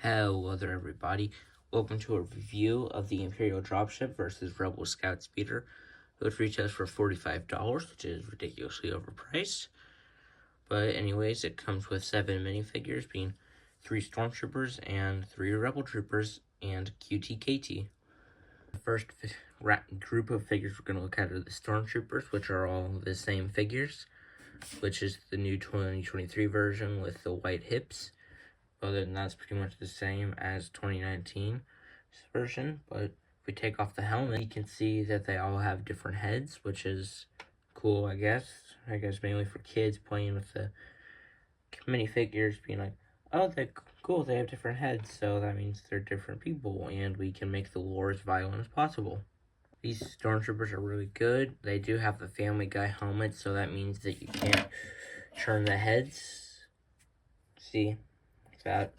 Hello there, everybody. Welcome to a review of the Imperial Dropship versus Rebel Scout Speeder, which retails for $45, which is ridiculously overpriced. But anyways, it comes with 7 minifigures, being 3 Stormtroopers and 3 Rebel Troopers and QTKT. The first group of figures we're going to look at are the Stormtroopers, which are all the same figures, which is the new 2023 version with the white hips. Other than that, it's pretty much the same as 2019 version, but if we take off the helmet, you can see that they all have different heads, which is cool, I guess. I guess mainly for kids playing with the minifigures, being like, oh, they're cool, they have different heads, so that means they're different people, and we can make the lore as violent as possible. These Stormtroopers are really good. They do have the Family Guy helmet, so that means that you can't turn the heads. See? That,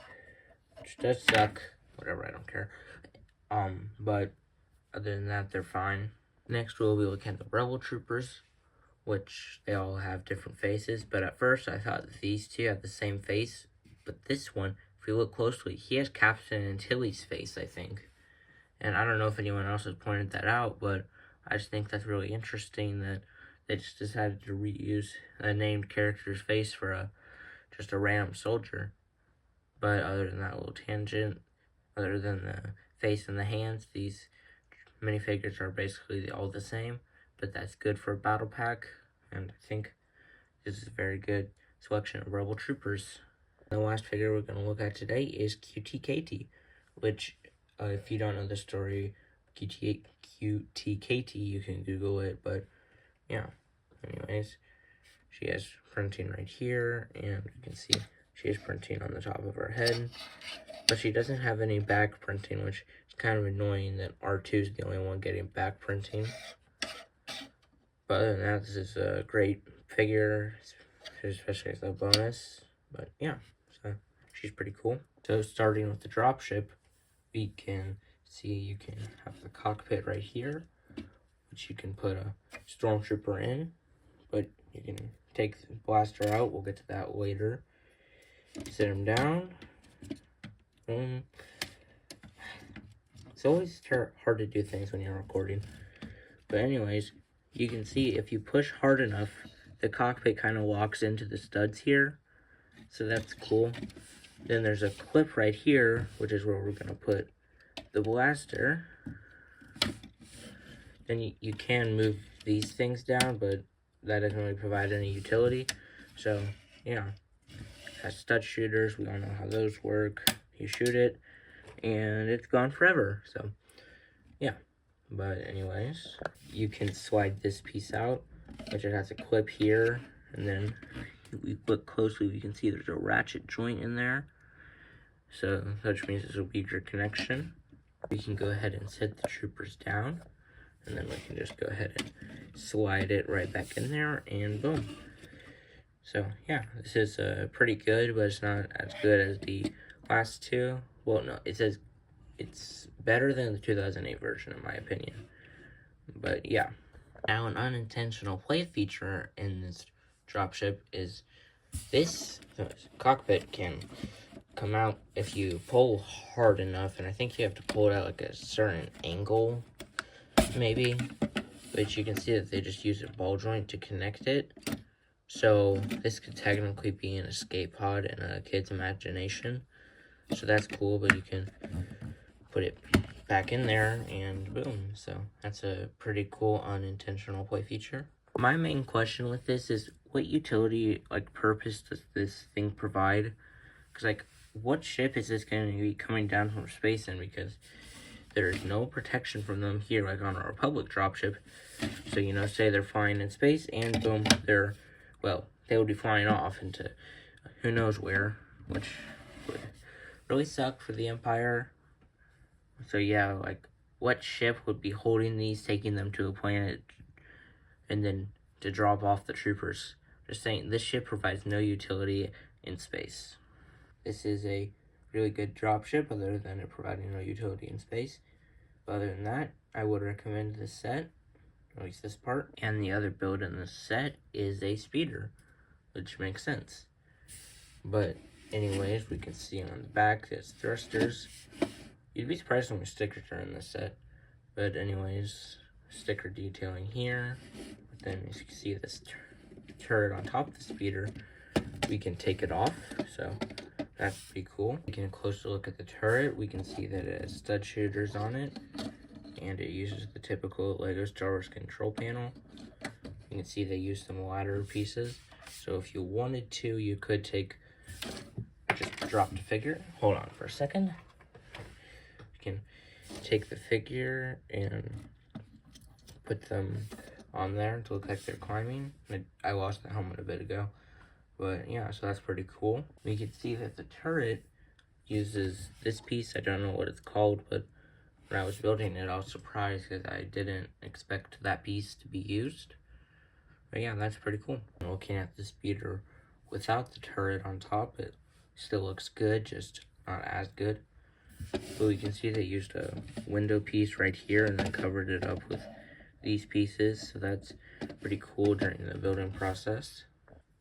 which does suck. Whatever, I don't care. But other than that, they're fine. Next, we'll be looking at the Rebel Troopers, which they all have different faces. But at first, I thought that these two had the same face. But this one, if you look closely, he has Captain Antilles' face, I think. And I don't know if anyone else has pointed that out, but I just think that's really interesting that they just decided to reuse a named character's face for just a random soldier. But other than that little tangent, other than the face and the hands, these minifigures are basically all the same. But that's good for a battle pack, and I think this is a very good selection of Rebel Troopers. The last figure we're going to look at today is QTKT, which, if you don't know the story, QTKT, you can Google it, but yeah. Anyways, she has printing right here, and you can see she has printing on the top of her head, but she doesn't have any back printing, which is kind of annoying that R2 is the only one getting back printing. But other than that, this is a great figure, especially as a bonus. But yeah, so she's pretty cool. So starting with the dropship, we can see you can have the cockpit right here, which you can put a Stormtrooper in, but you can take the blaster out. We'll get to that later. Sit him down. It's always hard to do things when you're recording. But anyways, you can see if you push hard enough, the cockpit kind of locks into the studs here. So that's cool. Then there's a clip right here, which is where we're going to put the blaster. Then you can move these things down, but that doesn't really provide any utility. So, yeah. Has stud shooters, we all know how those work. You shoot it, and it's gone forever. So, yeah. But anyways, you can slide this piece out, which it has a clip here, and then if we look closely, we can see there's a ratchet joint in there. So, which means it's a weaker connection. We can go ahead and set the troopers down, and then we can just go ahead and slide it right back in there, and boom. So, yeah, this is pretty good, but it's not as good as the last two. Well, no, it says it's better than the 2008 version, in my opinion. But, yeah. Now, an unintentional play feature in this dropship is this cockpit can come out if you pull hard enough, and I think you have to pull it at like a certain angle, maybe. But you can see that they just use a ball joint to connect it. So this could technically be an escape pod in a kid's imagination. So that's cool, but you can put it back in there and boom. So that's a pretty cool unintentional play feature. My main question with this is, what utility, like, purpose does this thing provide? Because, like, what ship is this going to be coming down from space in? Because there's no protection from them here, like on a Republic dropship. So, you know, say they're flying in space and boom, they would be flying off into who knows where, which would really suck for the Empire. So yeah, like, what ship would be holding these, taking them to a planet, and then to drop off the troopers? Just saying, this ship provides no utility in space. This is a really good dropship, other than it providing no utility in space. But other than that, I would recommend this set. At least this part. And the other build in this set is a speeder, which makes sense. But anyways, we can see on the back there's thrusters. You'd be surprised how many stickers are in this set. But anyways, sticker detailing here. But then as you can see this turret on top of the speeder, we can take it off. So that's pretty cool. Taking a closer look at the turret, we can see that it has stud shooters on it. And it uses the typical LEGO Star Wars control panel. You can see they use some ladder pieces. So if you wanted to, you could just drop the figure. Hold on for a second. You can take the figure and put them on there to look like they're climbing. I lost the helmet a bit ago. But yeah, so that's pretty cool. We can see that the turret uses this piece. I don't know what it's called, but when I was building it, I was surprised because I didn't expect that piece to be used. But yeah, that's pretty cool. Looking at the speeder without the turret on top, it still looks good, just not as good. But we can see they used a window piece right here and then covered it up with these pieces. So that's pretty cool during the building process.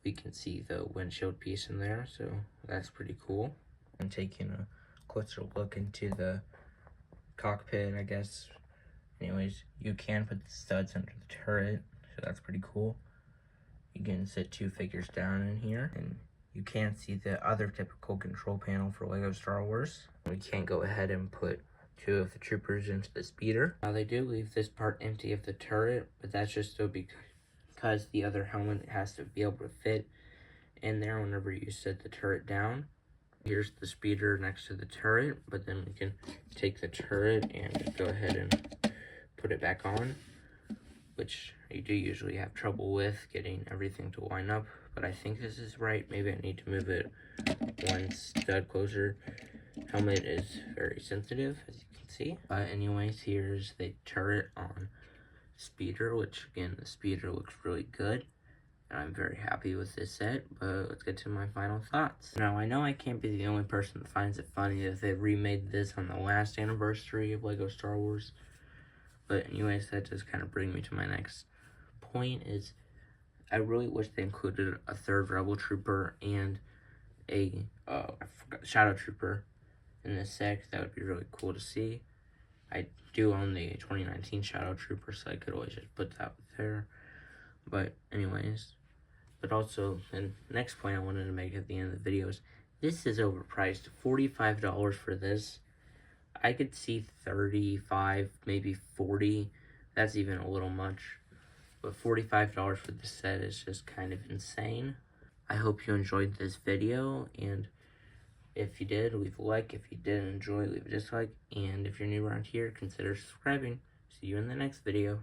We can see the windshield piece in there, so that's pretty cool. And taking a closer look into the cockpit, I guess. Anyways, you can put the studs under the turret, so that's pretty cool. You can sit two figures down in here, and you can see the other typical control panel for LEGO Star Wars. We can go ahead and put two of the troopers into the speeder. Now they do leave this part empty of the turret, but that's just so because the other helmet has to be able to fit in there whenever you set the turret down. Here's the speeder next to the turret, but then we can take the turret and go ahead and put it back on, which I do usually have trouble with getting everything to line up, but I think this is right. Maybe I need to move it one stud closer. Helmet is very sensitive, as you can see. Anyways, here's the turret on speeder, which again, the speeder looks really good. And I'm very happy with this set, but let's get to my final thoughts. Now, I know I can't be the only person that finds it funny that they remade this on the last anniversary of LEGO Star Wars. But anyways, that does kind of bring me to my next point is I really wish they included a third Rebel Trooper and a Shadow Trooper in this set. That would be really cool to see. I do own the 2019 Shadow Trooper, so I could always just put that there. But anyways, but also the next point I wanted to make at the end of the video is this is overpriced. $45 for this. I could see 35, maybe 40. That's even a little much. But $45 for this set is just kind of insane. I hope you enjoyed this video, and if you did, leave a like. If you didn't enjoy, leave a dislike. And if you're new around here, consider subscribing. See you in the next video.